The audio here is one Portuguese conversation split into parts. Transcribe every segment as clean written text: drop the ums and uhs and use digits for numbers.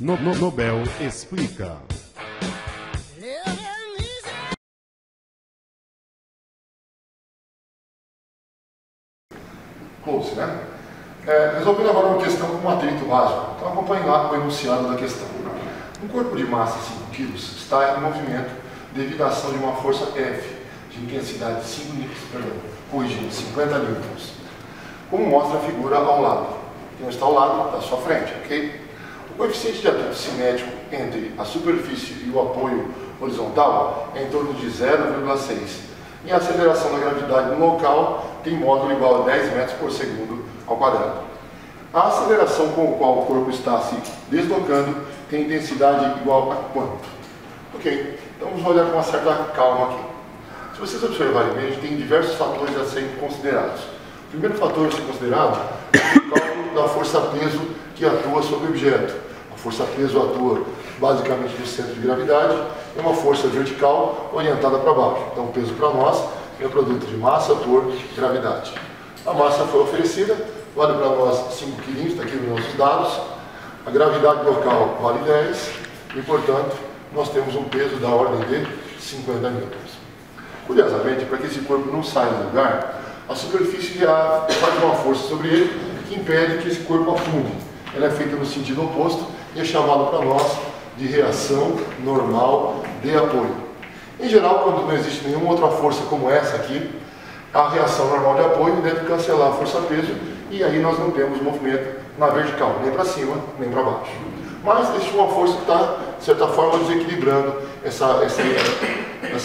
Nobel explica. Close, né? Resolvendo agora uma questão com um atrito básico. Então acompanhe lá o enunciado da questão. Um corpo de massa 5 kg está em movimento devido à ação de uma força F de intensidade 50 newtons. Como mostra a figura ao lado. Então está ao lado da sua frente, ok? O coeficiente de atrito cinético entre a superfície e o apoio horizontal é em torno de 0,6. E a aceleração da gravidade no local tem módulo igual a 10 metros por segundo ao quadrado. A aceleração com a qual o corpo está se deslocando tem intensidade igual a quanto? Ok, então vamos olhar com uma certa calma aqui. Se vocês observarem bem, a gente tem diversos fatores a serem considerados. O primeiro fator a ser considerado é o cálculo da força-peso que atua sobre o objeto. A força-peso atua basicamente no centro de gravidade, é uma força vertical orientada para baixo. Então o peso para nós é o produto de massa por gravidade. A massa foi oferecida, vale para nós 5 kg, está aqui nos nossos dados. A gravidade local vale 10 e, portanto, nós temos um peso da ordem de 50 newtons. Curiosamente, para que esse corpo não saia do lugar, a superfície faz uma força sobre ele que impede que esse corpo afunde. Ela é feita no sentido oposto e é chamada para nós de reação normal de apoio. Em geral, quando não existe nenhuma outra força como essa aqui, a reação normal de apoio deve cancelar a força-peso e aí nós não temos movimento na vertical, nem para cima, nem para baixo. Mas existe uma força que está, de certa forma, desequilibrando essa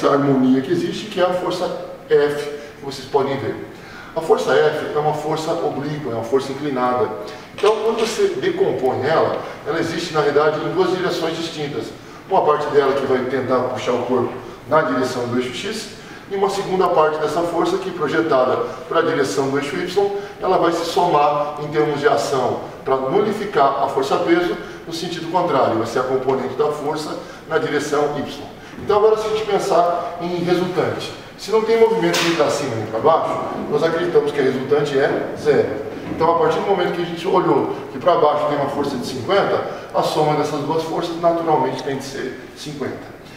harmonia que existe, que é a força F, que vocês podem ver. A força F é uma força oblíqua, é uma força inclinada. Então, quando você decompõe ela existe, na realidade, em duas direções distintas. Uma parte dela que vai tentar puxar o corpo na direção do eixo X, e uma segunda parte dessa força que, projetada para a direção do eixo Y, ela vai se somar em termos de ação para nulificar a força-peso no sentido contrário, vai ser a componente da força na direção Y. Então agora se a gente pensar em resultante, se não tem movimento nem para cima nem para baixo, nós acreditamos que a resultante é zero. Então a partir do momento que a gente olhou que para baixo tem uma força de 50, a soma dessas duas forças naturalmente tem de ser 50.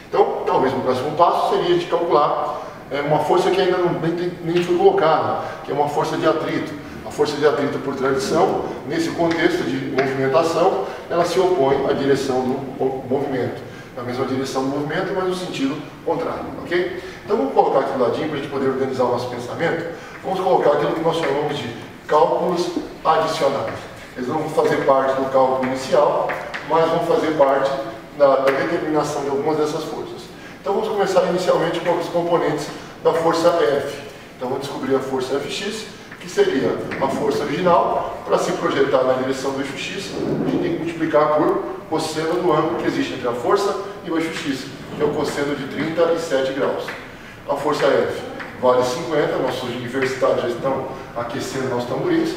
Então talvez o próximo passo seria de calcular uma força que ainda nem foi colocada, que é uma força de atrito. A força de atrito, por tradição, nesse contexto de movimentação, ela se opõe à direção do movimento. Na mesma direção do movimento, mas no sentido contrário, ok? Então vamos colocar aqui do ladinho para a gente poder organizar o nosso pensamento. Vamos colocar aquilo que nós chamamos de cálculos adicionais. Eles não vão fazer parte do cálculo inicial, mas vão fazer parte da determinação de algumas dessas forças. Então vamos começar inicialmente com os componentes da força F. Então vamos descobrir a força Fx, que seria a força original. Para se projetar na direção do eixo X, a gente tem que multiplicar por cosseno do ângulo que existe entre a força e o eixo X, que é o cosseno de 37 graus. A força F vale 50, nossos universitários já estão aquecendo nossos tamborins.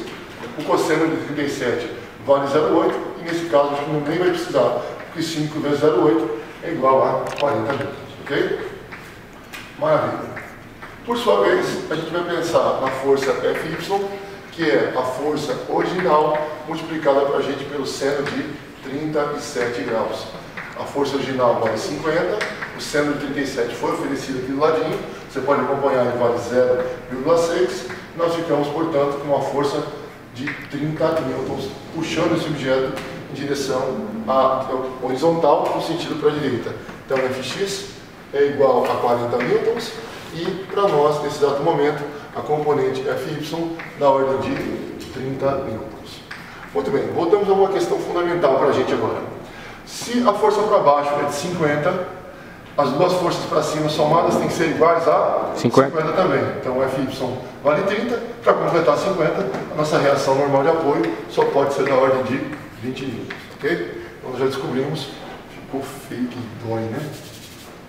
O cosseno de 37 vale 0,8, e nesse caso a gente nem vai precisar, porque 5 vezes 0,8 é igual a 40 newtons. Ok? Maravilha. Por sua vez, a gente vai pensar na força Fy, que é a força original multiplicada para a gente pelo seno de 37 graus. A força original vale 50, o seno de 37 foi oferecido aqui do ladinho, você pode acompanhar, ele vale 0,6. Nós ficamos, portanto, com uma força de 30 newtons, puxando esse objeto em direção horizontal, no sentido para a direita. Então, Fx é igual a 40 newtons, e para nós, nesse exato momento, a componente Fy da ordem de 30 newtons. Muito bem, voltamos a uma questão fundamental para a gente agora. Se a força para baixo é de 50, as duas forças para cima somadas têm que ser iguais a 50 também. Então Fy vale 30, para completar 50, a nossa reação normal de apoio só pode ser da ordem de 20 newtons, ok? Então já descobrimos, ficou feio que dói, né?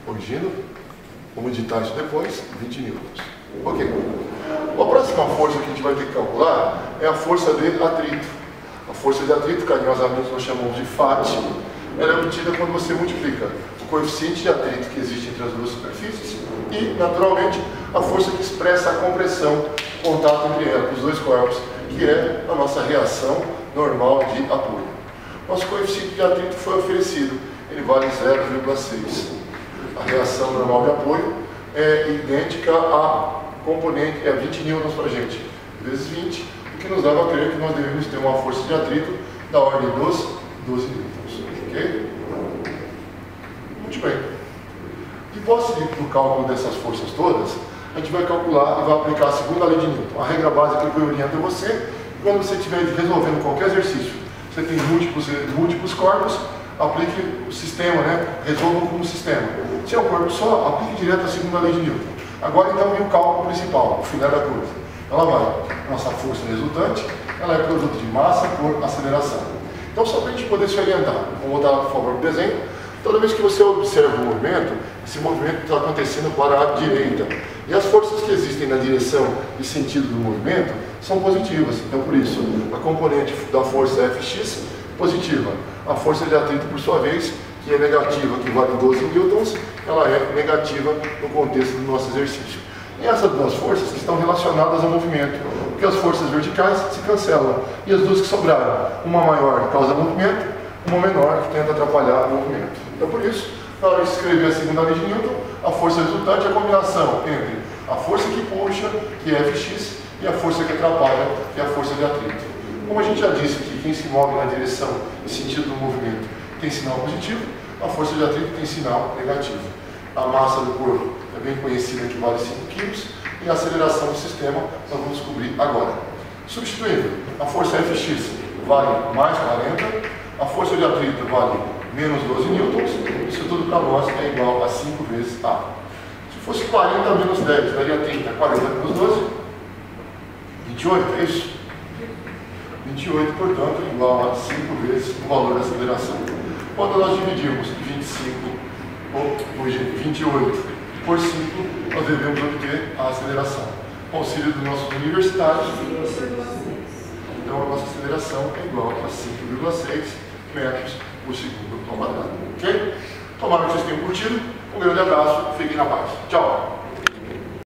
Corrigindo, vamos editar isso depois, 20 newtons. Ok. A próxima força que a gente vai ter que calcular é a força de atrito. A força de atrito, carinhosamente nós chamamos de FAT, ela é obtida quando você multiplica o coeficiente de atrito que existe entre as duas superfícies e, naturalmente, a força que expressa a compressão, o contato entre os dois corpos, que é a nossa reação normal de apoio. Nosso coeficiente de atrito foi oferecido, ele vale 0,6. A reação normal de apoio é idêntica à componente, é 20 newtons para a gente, vezes 20, o que nos leva a crer que nós devemos ter uma força de atrito da ordem dos 12 newtons. Ok? Muito bem. De posse do cálculo dessas forças todas, a gente vai calcular e vai aplicar a segunda lei de Newton. A regra básica que eu oriento a você, quando você estiver resolvendo qualquer exercício, você tem múltiplos corpos, aplique o sistema, né? Resolva como sistema. Se é um corpo só, aplique direto a segunda lei de Newton. Agora então vem o cálculo principal, o final da coisa. Ela vai, nossa força resultante, ela é produto de massa por aceleração. Então só para a gente poder se orientar, vamos voltar por favor para o desenho. Toda vez que você observa o movimento, esse movimento está acontecendo para a direita. E as forças que existem na direção e sentido do movimento são positivas. Então, por isso, a componente da força Fx positiva. A força de atrito, por sua vez, que é negativa, que vale 12 newtons, ela é negativa no contexto do nosso exercício. E essas duas forças estão relacionadas ao movimento, porque as forças verticais se cancelam. E as duas que sobraram, uma maior causa movimento, uma menor que tenta atrapalhar o movimento. Então, por isso, na hora de escrever a segunda lei de Newton, a força resultante é a combinação entre a força que puxa, que é Fx, e a força que atrapalha, que é a força de atrito. Como a gente já disse que quem se move na direção e sentido do movimento tem sinal positivo, a força de atrito tem sinal negativo. A massa do corpo é bem conhecida, que vale 5 kg, e a aceleração do sistema nós vamos descobrir agora. Substituindo, a força Fx vale mais 40, a força de atrito vale menos 12 newtons, isso tudo para nós é igual a 5 vezes A. Se fosse 40 menos 10, daria 30, 40 menos 12, 28, é isso? 28, portanto, igual a 5 vezes o valor da aceleração. Quando nós dividimos 28 por 5, nós devemos obter a aceleração. Auxílio dos nossos universitários, então a nossa aceleração é igual a 5,6 metros por segundo ao quadrado. Ok? Tomara que vocês tenham curtido. Um grande abraço, fiquem na paz. Tchau!